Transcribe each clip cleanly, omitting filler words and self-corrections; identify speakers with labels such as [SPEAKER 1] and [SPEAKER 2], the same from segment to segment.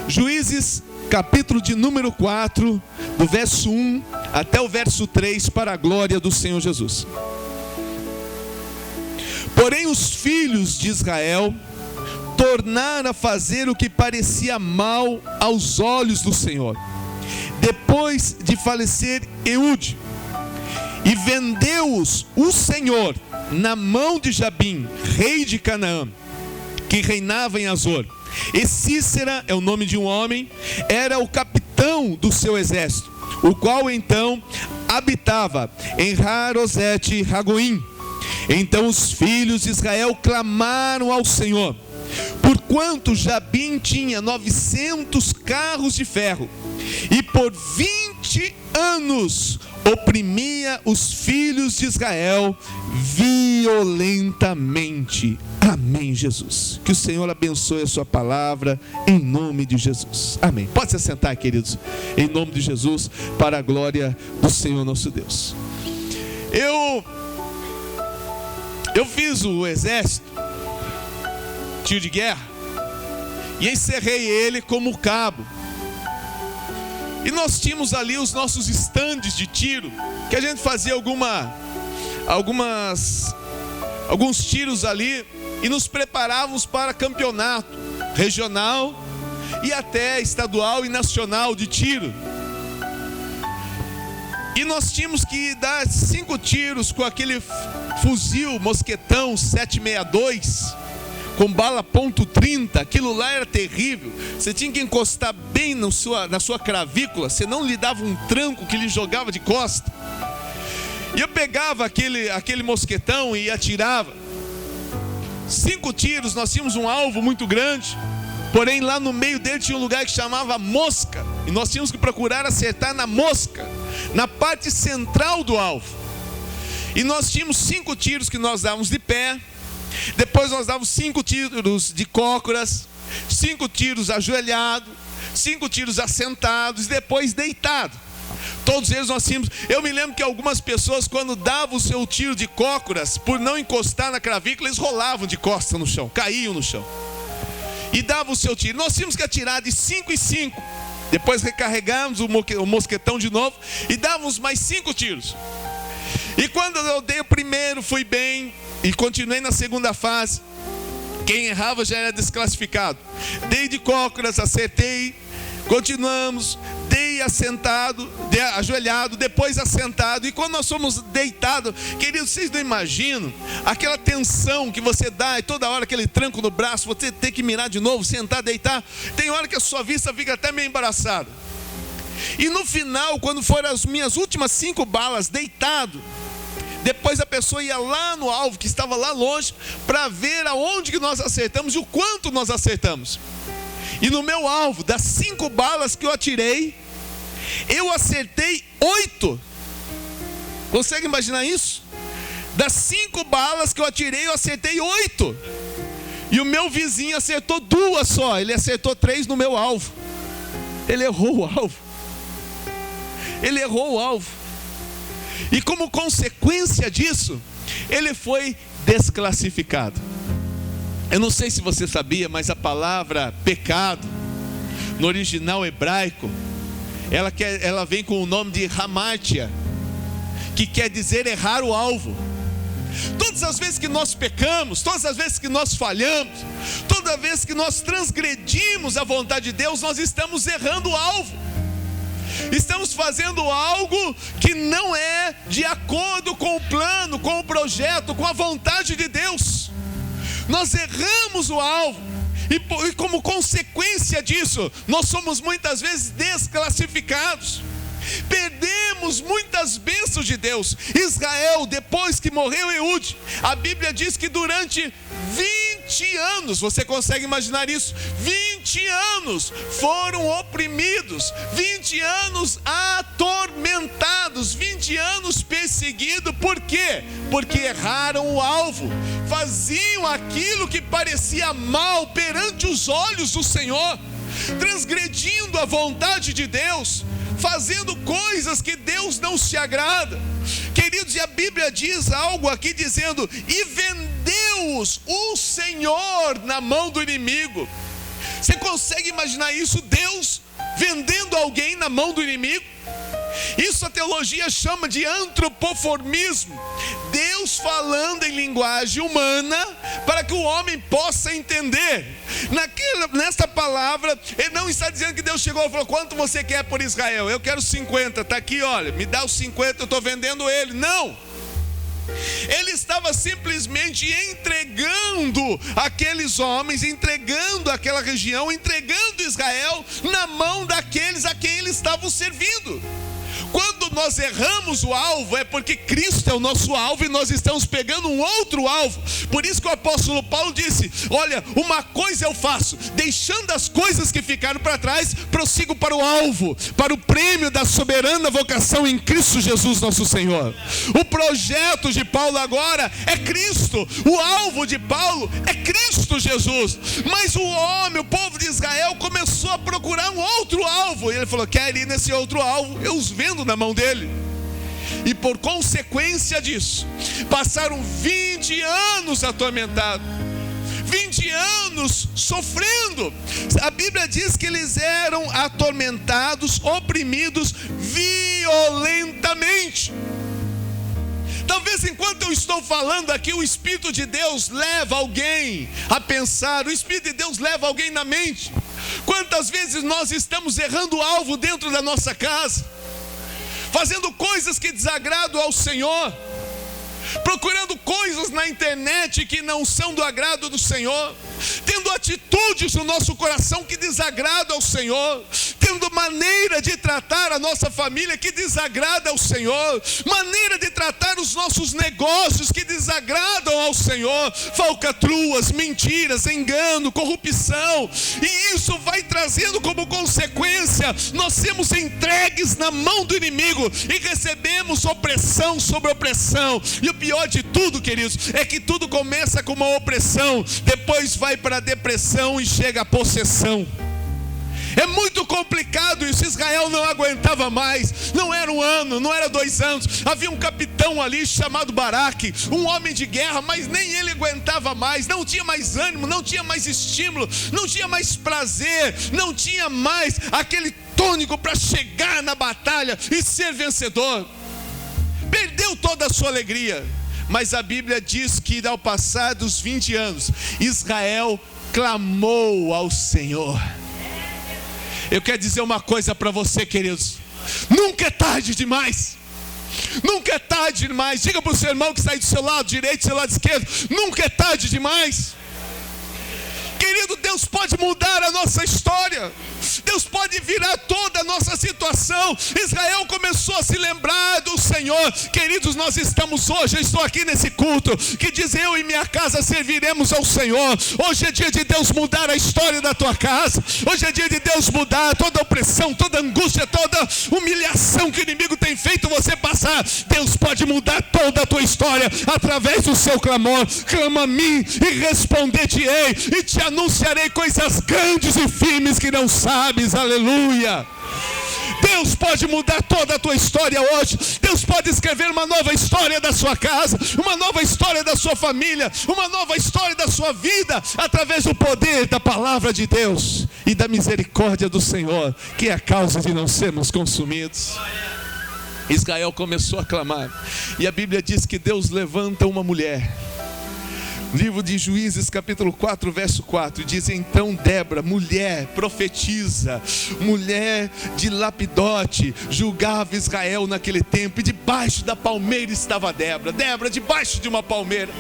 [SPEAKER 1] Juízes, capítulo de número 4, do verso 1 até o verso 3, para a glória do Senhor Jesus. Porém os filhos de Israel tornaram a fazer o que parecia mal aos olhos do Senhor, depois de falecer Eude, e vendeu-os o Senhor na mão de Jabim, rei de Canaã, que reinava em Azor. E Sísera, é o nome de um homem, era o capitão do seu exército, o qual então habitava em Harosete Ragoim. Então os filhos de Israel clamaram ao Senhor, porquanto Jabim tinha 900 carros de ferro, e por 20 anos oprimia os filhos de Israel violentamente. Amém, Jesus. Que o Senhor abençoe a sua palavra, em nome de Jesus. Amém. Pode se assentar, queridos, em nome de Jesus, para a glória do Senhor nosso Deus. Eu fiz o exército, tiro de guerra, e encerrei ele como cabo. E nós tínhamos ali os nossos estandes de tiro, que a gente fazia alguns tiros ali, e nos preparávamos para campeonato regional e até estadual e nacional de tiro. E nós tínhamos que dar 5 tiros com aquele fuzil mosquetão 762, com bala .30, aquilo lá era terrível. Você tinha que encostar bem na sua cravícula, senão lhe dava um tranco que lhe jogava de costa. E eu pegava aquele mosquetão e atirava. 5 tiros, nós tínhamos um alvo muito grande, porém lá no meio dele tinha um lugar que chamava mosca, e nós tínhamos que procurar acertar na mosca, na parte central do alvo. E nós tínhamos 5 tiros que nós dávamos de pé, depois nós dávamos 5 tiros de cócoras, 5 tiros ajoelhado, 5 tiros assentados e depois deitado. Todos eles nós tínhamos. Eu me lembro que algumas pessoas, quando davam o seu tiro de cócoras, por não encostar na clavícula, eles rolavam de costas no chão, caíam no chão e davam o seu tiro. Nós tínhamos que atirar de 5 em 5, depois recarregávamos o mosquetão de novo e dávamos mais 5 tiros. E quando eu dei o primeiro, fui bem, e continuei na segunda fase. Quem errava já era desclassificado. Dei de cócoras, acertei, continuamos, dei assentado, dei ajoelhado, depois assentado. E quando nós fomos deitados, queridos, vocês não imaginam aquela tensão que você dá, e toda hora aquele tranco no braço, você tem que mirar de novo, sentar, deitar. Tem hora que a sua vista fica até meio embaraçada. E no final, quando foram as minhas últimas 5 balas, deitado, depois a pessoa ia lá no alvo, que estava lá longe, para ver aonde que nós acertamos e o quanto nós acertamos. E no meu alvo, das 5 balas que eu atirei, eu acertei 8. Consegue imaginar isso? Das 5 balas que eu atirei, eu acertei 8. E o meu vizinho acertou 2 só. Ele acertou 3 no meu alvo. Ele errou o alvo. Ele errou o alvo. E como consequência disso, ele foi desclassificado. Eu não sei se você sabia, mas a palavra pecado, no original hebraico, ela vem com o nome de hamartia, que quer dizer errar o alvo. Todas as vezes que nós pecamos, todas as vezes que nós falhamos, toda vez que nós transgredimos a vontade de Deus, nós estamos errando o alvo. Estamos fazendo algo que não é de acordo com o plano, com o projeto, com a vontade de Deus. Nós erramos o alvo, e como consequência disso, nós somos muitas vezes desclassificados. Perdemos muitas bênçãos de Deus. Israel, depois que morreu Eude, a Bíblia diz que durante 20 anos, você consegue imaginar isso? 20 anos foram oprimidos, 20 anos atormentados, 20 anos perseguidos. Por quê? Porque erraram o alvo, faziam aquilo que parecia mal perante os olhos do Senhor, transgredindo a vontade de Deus, fazendo coisas que Deus não se agrada. Queridos, e a Bíblia diz algo aqui dizendo: e vendeu-os o Senhor na mão do inimigo. Você consegue imaginar isso? Deus vendendo alguém na mão do inimigo? Isso a teologia chama de antropoformismo. Deus falando em linguagem humana para que o homem possa entender. Nesta palavra, ele não está dizendo que Deus chegou e falou: quanto você quer por Israel? Eu quero 50, está aqui, olha, me dá os 50, eu estou vendendo ele. Não! Ele estava simplesmente entregando aqueles homens, entregando aquela região, entregando Israel na mão daqueles a quem eles estavam servindo. Quando nós erramos o alvo, é porque Cristo é o nosso alvo e nós estamos pegando um outro alvo. Por isso que o apóstolo Paulo disse: olha, uma coisa eu faço, deixando as coisas que ficaram para trás, prossigo para o alvo, para o prêmio da soberana vocação em Cristo Jesus nosso Senhor. O projeto de Paulo agora é Cristo, o alvo de Paulo é Cristo Jesus. Mas o homem, o povo de Israel, começou a procurar um outro alvo, e ele falou: quer ir nesse outro alvo, eu os vendo na mão dele. E por consequência disso, passaram 20 anos atormentados, 20 anos sofrendo. A Bíblia diz que eles eram atormentados, oprimidos violentamente. Talvez enquanto eu estou falando aqui, o Espírito de Deus leva alguém a pensar, o Espírito de Deus leva alguém na mente. Quantas vezes nós estamos errando o alvo dentro da nossa casa, fazendo coisas que desagradam ao Senhor, procurando coisas na internet que não são do agrado do Senhor, tendo atitudes no nosso coração que desagradam ao Senhor, tendo maneira de tratar a nossa família que desagrada ao Senhor, maneira de tratar os nossos negócios que desagradam ao Senhor, falcatruas, mentiras, engano, corrupção, e isso vai trazendo como consequência nós sermos entregues na mão do inimigo e recebemos opressão sobre opressão. E o pior de tudo, queridos, é que tudo começa com uma opressão, depois vai para a depressão e chega a possessão. É muito complicado isso. Israel não aguentava mais. Não era um ano, não era 2 anos. Havia um capitão ali chamado Baraque, um homem de guerra, mas nem ele aguentava mais. Não tinha mais ânimo, não tinha mais estímulo, não tinha mais prazer, não tinha mais aquele tônico para chegar na batalha e ser vencedor. Perdeu toda a sua alegria. Mas a Bíblia diz que ao passar dos 20 anos, Israel clamou ao Senhor. Eu quero dizer uma coisa para você, queridos: nunca é tarde demais. Nunca é tarde demais. Diga para o seu irmão que está aí do seu lado direito, do seu lado esquerdo: nunca é tarde demais. Querido, Deus pode mudar a nossa história. Deus pode virar toda a nossa situação. Israel começou a se lembrar do Senhor. Queridos, nós estamos hoje, eu estou aqui nesse culto que diz: eu e minha casa serviremos ao Senhor. Hoje é dia de Deus mudar a história da tua casa. Hoje é dia de Deus mudar toda opressão, toda angústia, toda humilhação que o inimigo tem feito você passar. Deus pode mudar toda a tua história através do seu clamor. Clama a mim e responder-te-ei, e te anunciarei coisas grandes e firmes que não sabes. Aleluia. Deus pode mudar toda a tua história hoje. Deus pode escrever uma nova história da sua casa, uma nova história da sua família, uma nova história da sua vida, através do poder da palavra de Deus e da misericórdia do Senhor, que é a causa de não sermos consumidos. Israel começou a clamar, e a Bíblia diz que Deus levanta uma mulher. Livro de Juízes, capítulo 4, verso 4, diz: então Débora, mulher profetisa, mulher de Lapidote, julgava Israel naquele tempo, e debaixo da palmeira estava Débora. Débora debaixo de uma palmeira,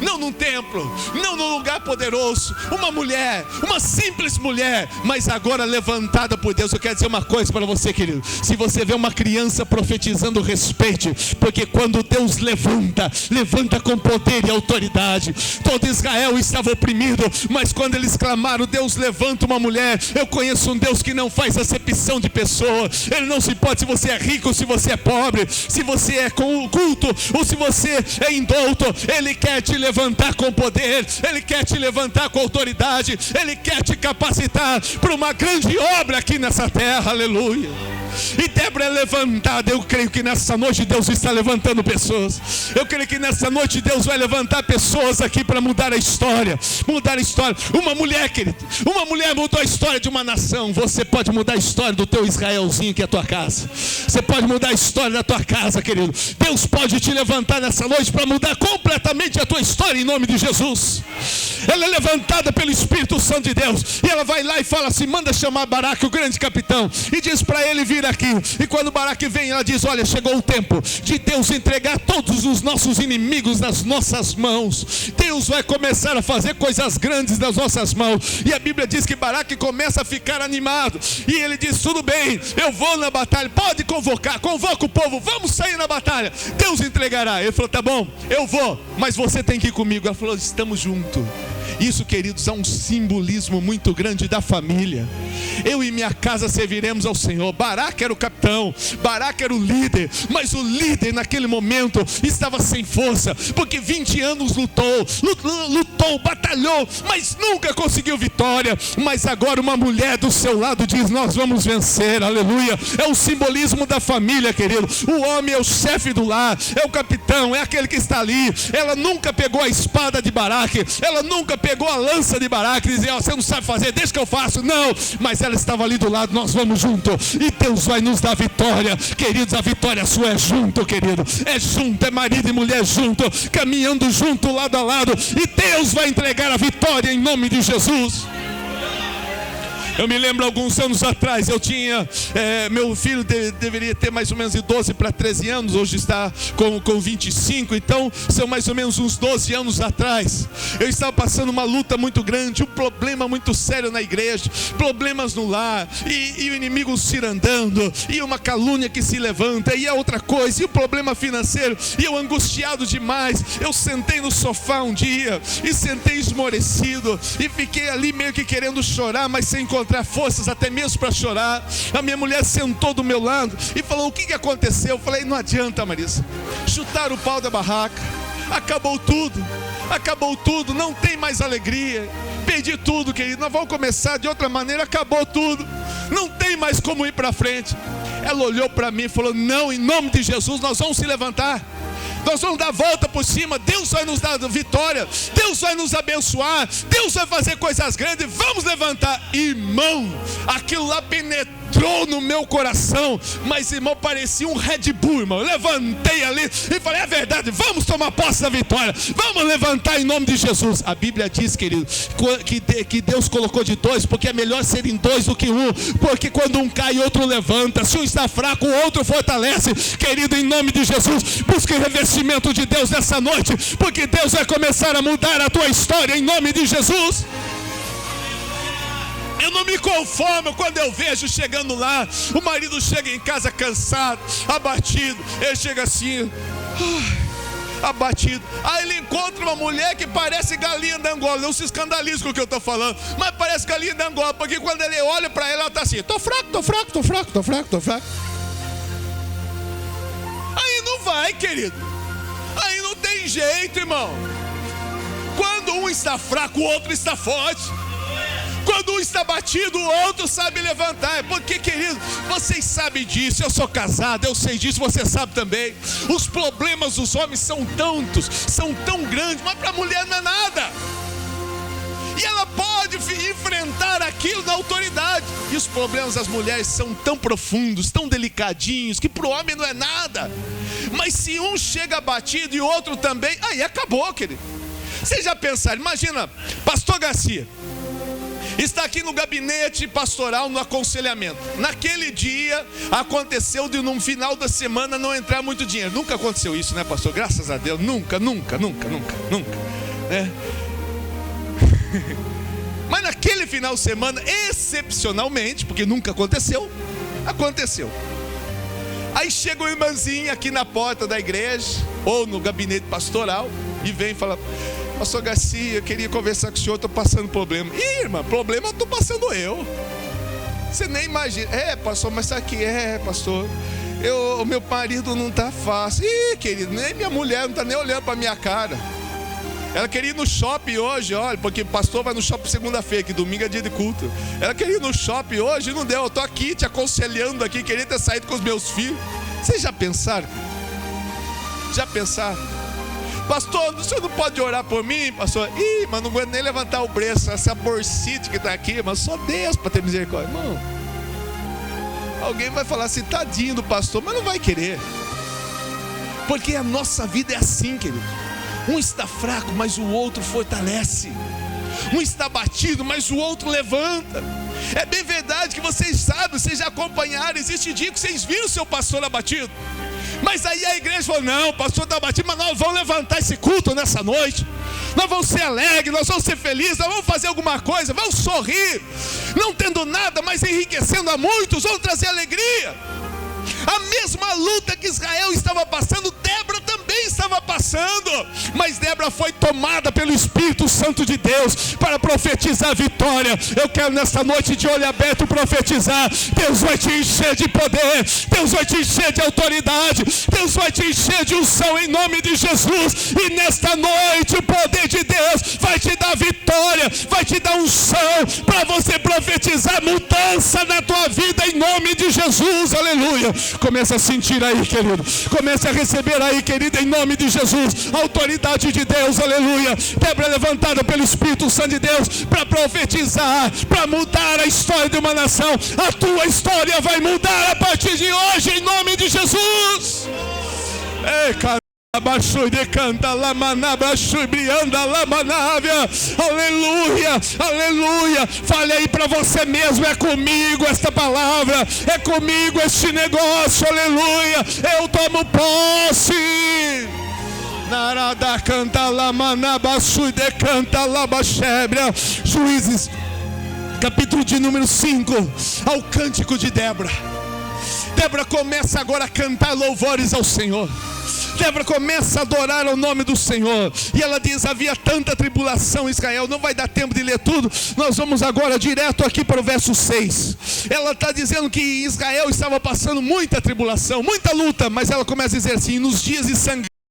[SPEAKER 1] não num templo, não num lugar poderoso, uma mulher, uma simples mulher, mas agora levantada por Deus. Eu quero dizer uma coisa para você, querido: se você vê uma criança profetizando, respeite, porque quando Deus levanta com poder e autoridade. Todo Israel estava oprimido, mas quando eles clamaram, Deus levanta uma mulher. Eu conheço um Deus que não faz acepção de pessoa. Ele não se importa se você é rico ou se você é pobre, se você é culto ou se você é indouto. Ele quer te levantar com poder, Ele quer te levantar com autoridade, Ele quer te capacitar para uma grande obra aqui nessa terra. Aleluia. E Débora é levantada. Eu creio que nessa noite Deus está levantando pessoas. Eu creio que nessa noite Deus vai levantar pessoas aqui aqui para mudar a história. Mudar a história. Uma mulher, querido, uma mulher mudou a história de uma nação. Você pode mudar a história do teu Israelzinho, que é a tua casa. Você pode mudar a história da tua casa, querido. Deus pode te levantar nessa noite para mudar completamente a tua história em nome de Jesus. Ela é levantada pelo Espírito Santo de Deus, e ela vai lá e fala assim: manda chamar Baraque, o grande capitão, e diz para ele vir aqui. E quando Baraque vem, ela diz: olha, chegou o tempo de Deus entregar todos os nossos inimigos nas nossas mãos. Deus vai começar a fazer coisas grandes nas nossas mãos. E a Bíblia diz que Baraque começa a ficar animado, e ele diz: tudo bem, eu vou na batalha, pode convocar, convoca o povo, vamos sair na batalha, Deus entregará. Ele falou: tá bom, eu vou, mas você tem que ir comigo. Ela falou: estamos juntos. Isso, queridos, é um simbolismo muito grande da família. Eu e minha casa serviremos ao Senhor. Baraque era o capitão, Baraque era o líder, mas o líder naquele momento estava sem força, porque 20 anos lutou, batalhou, mas nunca conseguiu vitória. Mas agora uma mulher do seu lado diz: nós vamos vencer, aleluia. É o simbolismo da família, querido. O homem é o chefe do lar, é o capitão, é aquele que está ali. Ela nunca pegou a espada de Baraque, ela nunca pegou a lança de Baraque e dizia: você não sabe fazer, deixa que eu faço. Não, mas ela estava ali do lado. Nós vamos junto, e Deus vai nos dar vitória, queridos. A vitória sua é junto, querido, é junto, é marido e mulher junto, caminhando junto, lado a lado, e Deus vai entregar a vitória em nome de Jesus. Eu me lembro alguns anos atrás, eu tinha, meu filho deveria ter mais ou menos de 12 para 13 anos, hoje está com 25, então são mais ou menos uns 12 anos atrás. Eu estava passando uma luta muito grande, um problema muito sério na igreja, problemas no lar, e o inimigo cirandando, e uma calúnia que se levanta, e a outra coisa, e o problema financeiro, e eu angustiado demais. Eu sentei no sofá um dia, e sentei esmorecido, e fiquei ali meio que querendo chorar, mas sem encontrar forças até mesmo para chorar. A minha mulher sentou do meu lado e falou: o que aconteceu? Eu falei: não adianta, Marisa, chutaram o pau da barraca, acabou tudo, não tem mais alegria, perdi tudo, querido, nós vamos começar de outra maneira, acabou tudo, não tem mais como ir para frente. Ela olhou para mim e falou: não, em nome de Jesus, nós vamos se levantar, nós vamos dar a volta por cima, Deus vai nos dar vitória, Deus vai nos abençoar, Deus vai fazer coisas grandes, vamos levantar. Irmão, aquilo lá penetrou no meu coração, mas, irmão, parecia um Red Bull, irmão. Eu levantei ali e falei: é verdade, vamos tomar posse da vitória, vamos levantar em nome de Jesus. A Bíblia diz, querido, que Deus colocou de dois, porque é melhor serem dois do que um, porque quando um cai, outro levanta, se um está fraco, o outro fortalece. Querido, em nome de Jesus, busque revestimento de Deus nessa noite, porque Deus vai começar a mudar a tua história em nome de Jesus. Eu não me conformo quando eu vejo chegando lá, o marido chega em casa cansado, abatido, ele chega assim, abatido, aí ele encontra uma mulher que parece galinha da Angola. Não se escandalize com o que eu estou falando, mas parece galinha da Angola, porque quando ele olha para ela, ela está assim: tô fraco. Aí não vai, querido, aí não tem jeito, irmão. Quando um está fraco, o outro está forte. Quando um está batido, o outro sabe levantar. Porque, querido, vocês sabem disso. Eu sou casado, eu sei disso, você sabe também. Os problemas dos homens são tantos, são tão grandes, mas para a mulher não é nada. E ela pode enfrentar aquilo na autoridade. E os problemas das mulheres são tão profundos, tão delicadinhos, que para o homem não é nada. Mas se um chega batido e o outro também, aí acabou, querido. Vocês já pensaram? Imagina, pastor Garcia está aqui no gabinete pastoral, no aconselhamento. Naquele dia aconteceu de no final da semana não entrar muito dinheiro. Nunca aconteceu isso, né, pastor? Graças a Deus, nunca, né? Mas naquele final de semana, excepcionalmente, porque nunca aconteceu. Aí chega uma irmãzinha aqui na porta da igreja, ou no gabinete pastoral, e vem e fala: pastor Garcia, eu queria conversar com o senhor, estou passando problema. Ih, irmã, problema estou passando eu. Você nem imagina. Pastor, mas sabe que pastor? O meu marido não está fácil. Ih, querido, nem minha mulher não está nem olhando para a minha cara. Ela queria ir no shopping hoje, olha, porque o pastor vai no shopping segunda-feira, que domingo é dia de culto. Ela queria ir no shopping hoje e não deu. Eu estou aqui te aconselhando aqui, queria ter saído com os meus filhos. Vocês já pensaram? pastor, o senhor não pode orar por mim, pastor? Ih, mas não aguento nem levantar o braço, essa borsite que está aqui, mas só Deus para ter misericórdia. Irmão, alguém vai falar assim, tadinho do pastor, mas não vai querer. Porque a nossa vida é assim, querido. Um está fraco, mas o outro fortalece. Um está batido, mas o outro levanta. É bem verdade que vocês sabem, vocês já acompanharam. Existe dia que vocês viram o seu pastor abatido, mas aí a igreja falou, não, o pastor está abatido, mas nós vamos levantar esse culto nessa noite. Nós vamos ser alegres, nós vamos ser felizes, nós vamos fazer alguma coisa, vamos sorrir, não tendo nada, mas enriquecendo a muitos, vamos trazer alegria. A mesma luta que Israel estava passando, Débora também estava passando, mas Débora foi tomada pelo Espírito Santo de Deus para profetizar a vitória. Eu quero nesta noite de olho aberto profetizar. Deus vai te encher de poder, Deus vai te encher de autoridade, Deus vai te encher de unção em nome de Jesus. E nesta noite o poder de Deus vai te dar vitória, vai te dar unção para você profetizar mudança na tua vida em nome de Jesus, aleluia. Começa a sentir aí, querido, comece a receber aí, querido, em nome de Jesus, a autoridade de Deus, aleluia. Débora levantada pelo Espírito Santo de Deus para profetizar, para mudar a história de uma nação. A tua história vai mudar a partir de hoje em nome de Jesus. Ei, cara, aleluia, aleluia. Fale aí para você mesmo, é comigo esta palavra, é comigo este negócio, aleluia. Eu tomo posse. Narada canta la manabasu de canta la bachebra. Juízes, capítulo de número 5, ao cântico de Débora. Débora começa agora a cantar louvores ao Senhor. Débora começa a adorar o nome do Senhor. E ela diz, havia tanta tribulação em Israel. Não vai dar tempo de ler tudo. Nós vamos agora direto aqui para o verso 6. Ela está dizendo que Israel estava passando muita tribulação, muita luta. Mas ela começa a dizer assim, nos dias de sangue